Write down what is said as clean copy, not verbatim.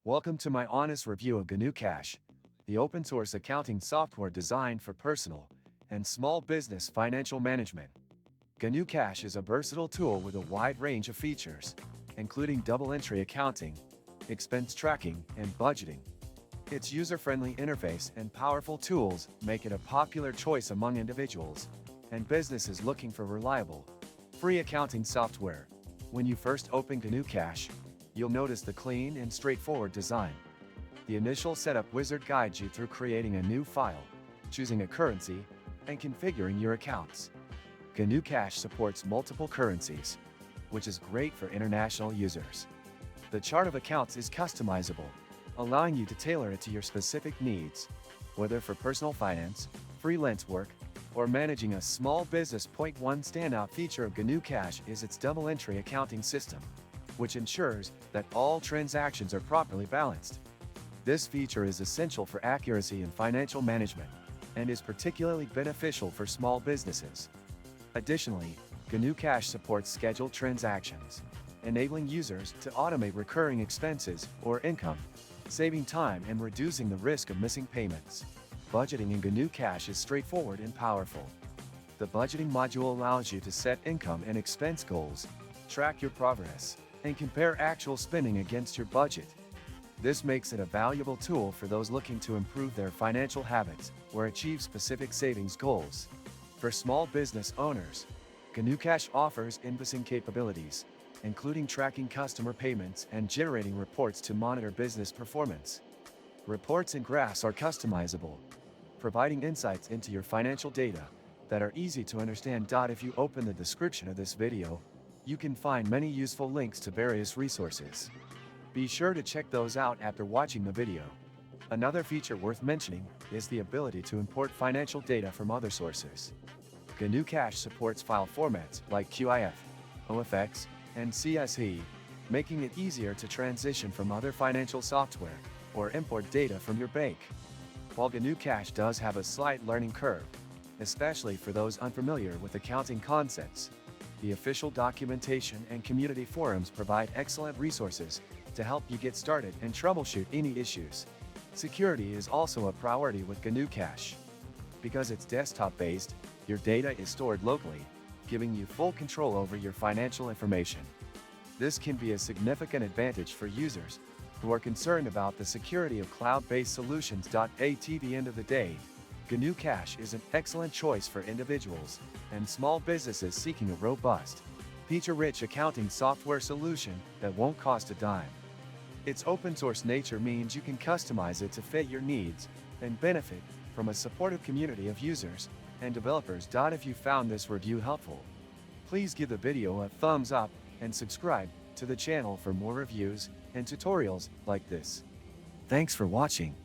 Welcome to my honest review of GnuCash, the open-source accounting software designed for personal and small business financial management. GnuCash is a versatile tool with a wide range of features, including double-entry accounting, expense tracking, and budgeting. Its user-friendly interface and powerful tools make it a popular choice among individuals and businesses looking for reliable, free accounting software. When you first open GnuCash, you'll notice the clean and straightforward design. The initial setup wizard guides you through creating a new file, choosing a currency, and configuring your accounts. GnuCash supports multiple currencies, which is great for international users. The chart of accounts is customizable, allowing you to tailor it to your specific needs, whether for personal finance, freelance work, or managing a small business. One standout feature of GnuCash is its double-entry accounting system, which ensures that all transactions are properly balanced. This feature is essential for accuracy in financial management and is particularly beneficial for small businesses. Additionally, GnuCash supports scheduled transactions, enabling users to automate recurring expenses or income, saving time and reducing the risk of missing payments. Budgeting in GnuCash is straightforward and powerful. The budgeting module allows you to set income and expense goals, track your progress, and compare actual spending against your budget. This makes it a valuable tool for those looking to improve their financial habits or achieve specific savings goals. For small business owners, GnuCash offers invoicing capabilities, including tracking customer payments and generating reports to monitor business performance. Reports and graphs are customizable, providing insights into your financial data that are easy to understand. If you open the description of this video, you can find many useful links to various resources. Be sure to check those out after watching the video. Another feature worth mentioning is the ability to import financial data from other sources. GnuCash supports file formats like QIF, OFX, and CSV, making it easier to transition from other financial software or import data from your bank. While GnuCash does have a slight learning curve, especially for those unfamiliar with accounting concepts, the official documentation and community forums provide excellent resources to help you get started and troubleshoot any issues. Security is also a priority with GnuCash. Because it's desktop-based, your data is stored locally, giving you full control over your financial information. This can be a significant advantage for users who are concerned about the security of cloud-based solutions. At the end of the day, GnuCash is an excellent choice for individuals and small businesses seeking a robust, feature-rich accounting software solution that won't cost a dime. Its open-source nature means you can customize it to fit your needs and benefit from a supportive community of users and developers. If you found this review helpful, please give the video a thumbs up and subscribe to the channel for more reviews and tutorials like this. Thanks for watching.